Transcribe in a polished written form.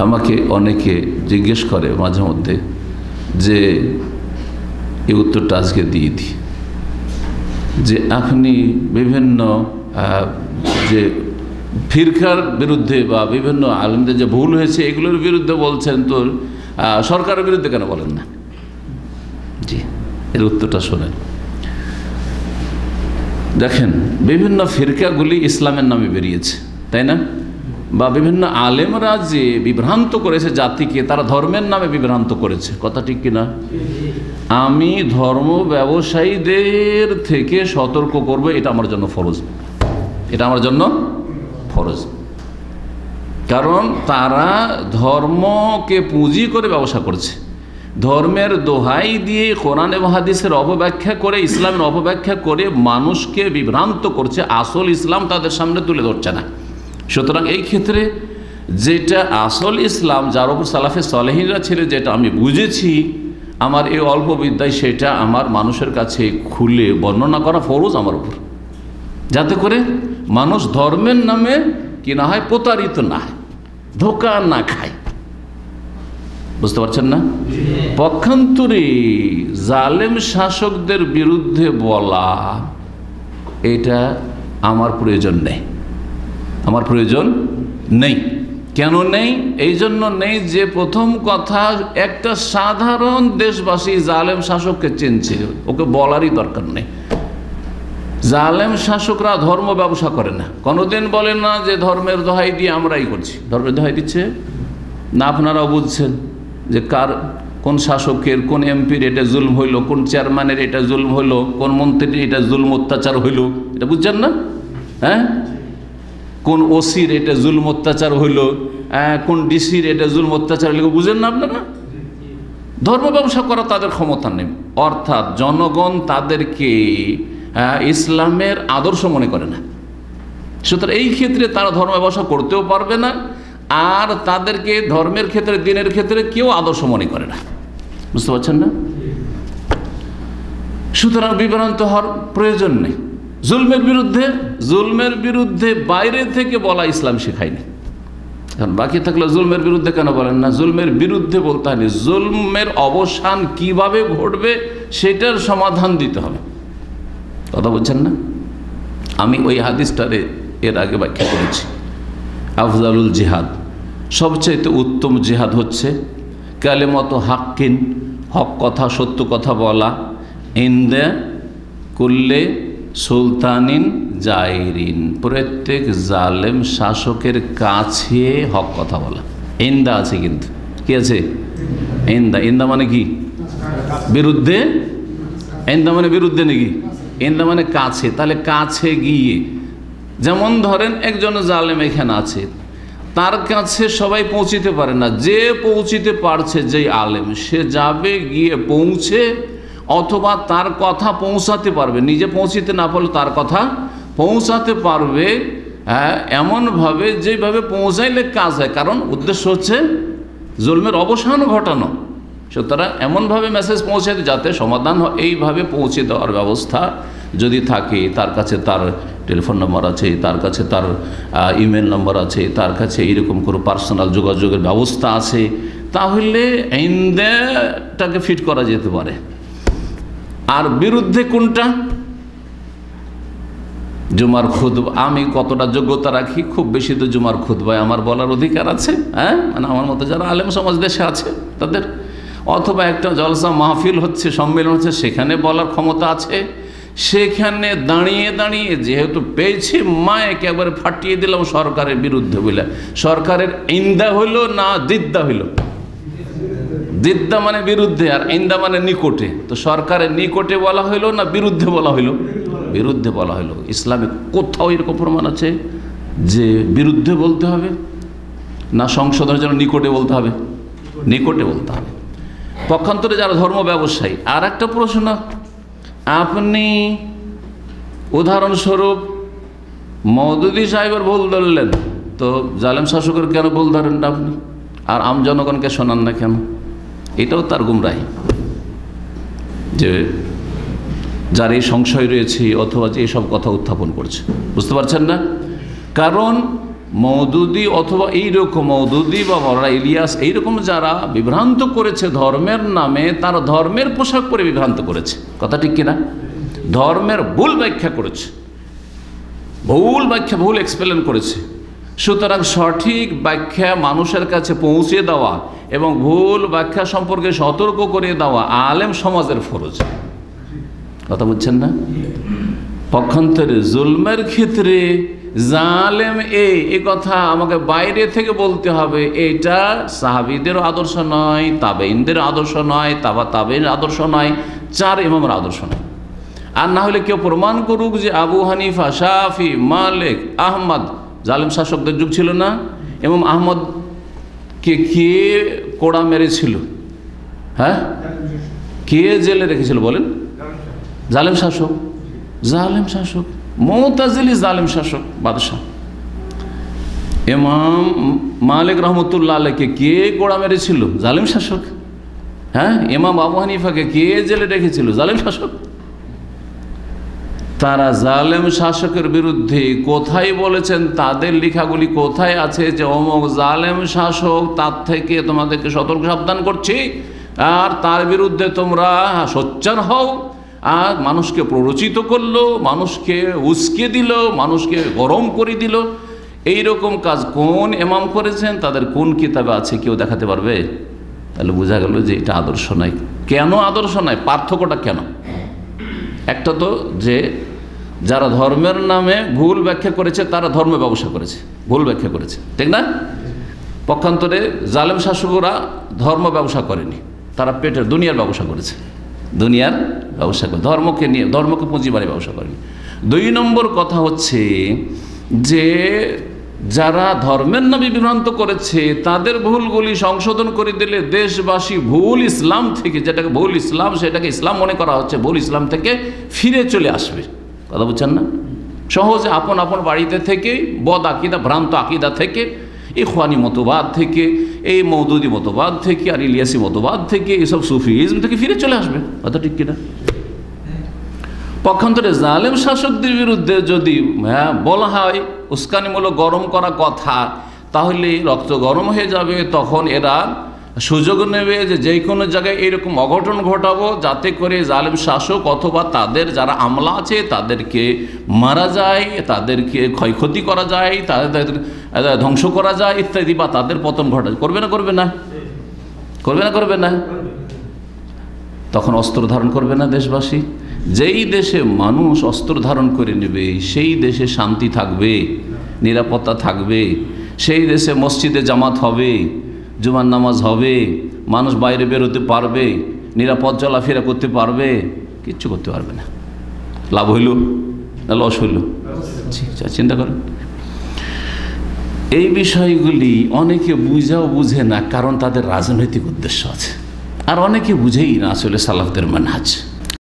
আমাকে অনেকে জিজ্ঞেস করে মাঝে মধ্যে যে এই উত্তরটা আজকে দিয়ে দিই, যে আপনি বিভিন্ন যে ফিরকার বিরুদ্ধে বা বিভিন্ন আলেমদের যে ভুল হয়েছে এগুলোর বিরুদ্ধে বলছেন, তো সরকারের বিরুদ্ধে কেন বলেন না? জি, এর উত্তরটা শোনেন। দেখেন, বিভিন্ন ফিরকাগুলি ইসলামের নামে বেরিয়েছে, তাই না? বা বিভিন্ন আলেমরা যে বিভ্রান্ত করেছে জাতিকে, তারা ধর্মের নামে বিভ্রান্ত করেছে, কথা ঠিক কিনা? আমি ধর্ম ব্যবসায়ীদের থেকে সতর্ক করব, এটা আমার জন্য ফরজ, এটা আমার জন্য ফরজ। কারণ তারা ধর্মকে পুঁজি করে ব্যবসা করছে, ধর্মের দোহাই দিয়ে কোরআন এবং হাদিসের অপব্যাখ্যা করে, ইসলামের অপব্যাখ্যা করে মানুষকে বিভ্রান্ত করছে, আসল ইসলাম তাদের সামনে তুলে ধরছে না। সুতরাং এই ক্ষেত্রে যেটা আসল ইসলাম, যার উপর সালাফে সালেহিনরা ছিল, যেটা আমি বুঝেছি আমার এই অল্প বিদ্যায়, সেটা আমার মানুষের কাছে খুলে বর্ণনা করা ফরজ আমার উপর, যাতে করে মানুষ ধর্মের নামে কি না হয়, প্রতারিত না হয়, ধোঁকা না খায়। বুঝতে পারছেন না? পক্ষান্তরে জালেম শাসকদের বিরুদ্ধে বলা, এটা আমার প্রয়োজন নেই, আমার প্রয়োজন নেই। কেন নেই? এই জন্য নেই যে প্রথম কথা, একটা সাধারণ দেশবাসী জালেম শাসককে চিনছে, ওকে বলারই দরকার নেই। জালেম শাসকরা ধর্ম ব্যবসা করে না, কোনোদিন বলেন না যে ধর্মের দোহাই দিয়ে আমরাই করছি। ধর্মের দোহাই দিচ্ছে না, আপনারাও বুঝছেন যে কার, কোন শাসকের, কোন এমপির এটা জুলম হইল, কোন চেয়ারম্যানের এটা জুলম হইল, কোন মন্ত্রীর এটা জুলম অত্যাচার হইল, এটা বুঝছেন না? হ্যাঁ, কোন ওসির এটা জুলম অত্যাচার হইল, কোন ডিসির এটা জুলম অত্যাচার হইল, বুঝেন না আপনারা? ধর্ম ব্যবসা করা তাদের ক্ষমতা নেই, অর্থাৎ জনগণ তাদেরকে ইসলামের আদর্শ মনে করে না। সুতরাং এই ক্ষেত্রে তারা ধর্ম ব্যবসা করতেও পারবে না, আর তাদেরকে ধর্মের ক্ষেত্রে, দিনের ক্ষেত্রে কেউ আদর্শ মনে করে না। বুঝতে পারছেন না? সুতরাং বিভ্রান্ত হওয়ার প্রয়োজন নেই। জুলমের বিরুদ্ধে বাইরে থেকে বলা ইসলাম শেখায়নি। এখন বাকি থাকলে জুলমের বিরুদ্ধে কেন বলেন না? জুলমের বিরুদ্ধে বলতে হয়নি, জুলমের অবসান কিভাবে ঘটবে সেটার সমাধান দিতে হবে। কথা বলছেন না? আমি ওই হাদিসটারে এর আগে ব্যাখ্যা করেছি। আফজালুল জিহাদ, সবচাইতে উত্তম জিহাদ হচ্ছে কালেমত হাক্কিন, হক কথা, সত্য কথা বলা, ইন্দে কুল্লে সুলতানিন জাইরিন, প্রত্যেক জালেম শাসকের কাছে হক কথা বলা। ইন্দা আছে, কিন্তু কি আছে? ইন্দা। ইন্দা মানে কি? বিরুদ্ধে। ইন্দা মানে বিরুদ্ধে নাকি? ইন্দা মানে কাছে। তাহলে কাছে গিয়ে, যেমন ধরেন একজন জালেম এখানে আছে, তার কাছে সবাই পৌঁছিতে পারে না, যে পৌঁছিতে পারছে, যেই আলেম, সে যাবে, গিয়ে পৌঁছে, অথবা তার কথা পৌঁছাতে পারবে, নিজে পৌঁছিতে না পারলে তার কথা পৌঁছাতে পারবে, এমনভাবে যেভাবে পৌঁছাইলে কাজ হয়, কারণ উদ্দেশ্য হচ্ছে জুলমের অবসান ঘটানো। সুতরাং এমনভাবে মেসেজ পৌঁছাতে যাতে সমাধান হয়, এইভাবে পৌঁছে দেওয়ার ব্যবস্থা যদি থাকে, তার কাছে তার টেলিফোন নম্বর আছে, তার কাছে তার ইমেল নম্বর আছে, তার কাছে এইরকম কোনো পার্সোনাল যোগাযোগের ব্যবস্থা আছে, তাহলে ইন্দাটাকে ফিট করা যেতে পারে। আর বিরুদ্ধে কোনটা? জুমার খুতবা। আমি কতটা যোগ্যতা রাখি? খুব বেশি তো জুমার খুতবায় আমার বলার অধিকার আছে, মানে আমার মতো যারা আলেম সমাজ দেশে আছে তাদের, অথবা একটা জলসা মাহফিল হচ্ছে, সম্মেলন হচ্ছে, সেখানে বলার ক্ষমতা আছে। সেখানে দাঁড়িয়ে দাঁড়িয়ে যেহেতু পেয়েছি, মা একেবারে ফাটিয়ে দিলাম সরকারের বিরুদ্ধে বলে। সরকারের ইন্দা হইল না দিদ্দা হইল? দিদ্দা মানে বিরুদ্ধে, আর ইন্দা মানে নিকটে। তো সরকারের নিকটে বলা হইল না বিরুদ্ধে বলা হইল? বিরুদ্ধে বলা হইল। ইসলামে কোথাও এরকম প্রমাণ আছে যে বিরুদ্ধে বলতে হবে? না সংশোধনের জন্য নিকটে বলতে হবে? নিকটে বলতে হবে। পক্ষান্তরে যারা ধর্ম ব্যবসায়ী, আর একটা প্রশ্ন, আপনি উদাহরণস্বরূপ মওদুদী সাহেবের ভুল ধরলেন, তো জালেম শাসকের কেন ভুল ধরেন না আপনি? আর আম জনগণকে শোনান না কেন? এটাও তার গুমরাহি, যে যার এই সংশয় রয়েছে অথবা যে এইসব কথা উত্থাপন করছে। বুঝতে পারছেন না? কারণ মওদুদি অথবা এইরকম মওদুদি বা মওলানা ইলিয়াস এইরকম যারা বিভ্রান্ত করেছে ধর্মের নামে, তারা ধর্মের পোশাক পরে বিভ্রান্ত করেছে। কথা ঠিক কিনা? ধর্মের ভুল ব্যাখ্যা করেছে, ভুল ব্যাখ্যা, ভুল এক্সপ্লেন করেছে। সুতরাং সঠিক ব্যাখ্যা মানুষের কাছে পৌঁছে দেওয়া এবং ভুল ব্যাখ্যা সম্পর্কে সতর্ক করে দেওয়া আলেম সমাজের ফরজ। কথা বুঝছেন না? পক্ষান্তরে জুলমের ক্ষেত্রে জালেম এই কথা আমাকে বাইরে থেকে বলতে হবে, এটা সাহাবীদের আদর্শ নয়, তাবেঈনদের আদর্শ নয়, তাবেঈন আদর্শ নয়, 4 ইমামের আদর্শ নয়। আর না হলে কেউ প্রমাণ করুক যে আবু হানিফা, শাফি, মালিক, আহমদ, জালেম শাসকদের যুগ ছিল না, এবং আহমদকে কে কোড়া মেরেছিল? হ্যাঁ, কে জেলে রেখেছিল বলেন? জালেম শাসক, জালেম শাসক, মুতাজিলি জালেম শাসক, বাদশাহ। ইমাম মালিক রহমতুল্লাহ আলাইকে কে গোড়া মেরেছিল? জালেম শাসক। হ্যাঁ, ইমাম আবু হানিফাকে কে জেলে রেখেছিল? জালেম শাসক। তারা জালেম শাসকের বিরুদ্ধে কোথায় বলেছেন? তাদের লেখাগুলি কোথায় আছে যে অমুক জালেম শাসক, তার থেকে তোমাদেরকে সতর্ক সাবধান করছি, আর তার বিরুদ্ধে তোমরা সোচ্চার হও। আর মানুষকে প্ররোচিত করলো, মানুষকে উস্কে দিল, মানুষকে গরম করে দিল। এই রকম কাজ কোন ইমাম করেছেন, তাদের কোন কিতাবে আছে কেউ দেখাতে পারবে? তাহলে বোঝা গেল যে এটা আদর্শ নয়। কেন আদর্শ নয়? পার্থক্যটা কেন? একটা তো যে যারা ধর্মের নামে ভুল ব্যাখ্যা করেছে তারা ধর্ম ব্যবসা করেছে, ভুল ব্যাখ্যা করেছে, ঠিক না? পক্ষান্তরে জালেম শাসকরা ধর্ম ব্যবসা করেনি, তারা পেটের দুনিয়ার ব্যবসা করেছে, দুনিয়ার ব্যবসা করে, ধর্মকে নিয়ে, ধর্মকে পুঁজিবারে ব্যবসা করেনি। 2 নম্বর কথা হচ্ছে যে যারা ধর্মের নামে বিভ্রান্ত করেছে তাদের ভুলগুলি সংশোধন করে দিলে দেশবাসী ভুল ইসলাম থেকে, যেটাকে ভুল ইসলাম সেটাকে ইসলাম মনে করা হচ্ছে, ভুল ইসলাম থেকে ফিরে চলে আসবে। কথা বুঝছেন না? সহজে আপন আপন বাড়িতে থেকে, বদ আকিদা, ভ্রান্ত আকিদা থেকে, ইখওয়ানি মতবাদ থেকে, এই মওদুদি মতবাদ থেকে, আর ইলিয়াসি মতবাদ থেকে, এসব সুফিজম থেকে ফিরে চলে আসবে। কথা ঠিক কিনা? পক্ষান্তরে জালেম শাসকদের বিরুদ্ধে যদি বলা হয় উস্কানিমূলক গরম করা কথা, তাহলে রক্ত গরম হয়ে যাবে। তখন এরা সুযোগ নেবে যে কোনো জায়গায় এরকম অঘটন ঘটাবো, যাতে করে জালেম শাসক অথবা তাদের যারা আমলা আছে তাদেরকে মারা যায়, তাদেরকে ক্ষয়ক্ষতি করা যায়, তাদের ধ্বংস করা যায় ইত্যাদি, বা তাদের পতন ঘটা। করবে না? করবে না? করবে না? করবে না? তখন অস্ত্র ধারণ করবে না দেশবাসী? যেই দেশে মানুষ অস্ত্র ধারণ করে নেবে সেই দেশে শান্তি থাকবে, নিরাপত্তা থাকবে, সেই দেশে মসজিদে জামাত হবে, জুমার নামাজ হবে, মানুষ বাইরে বেরোতে পারবে, নিরাপদ চলাফেরা করতে পারবে, কিচ্ছু করতে পারবে না। লাভ হইল না লস হইল? চিন্তা করেন। এই বিষয়গুলি অনেকে বুঝাও বুঝে না, কারণ তাদের রাজনৈতিক উদ্দেশ্য আছে, আর অনেকে বুঝেই না আসলে সালাফদের মানহাজ।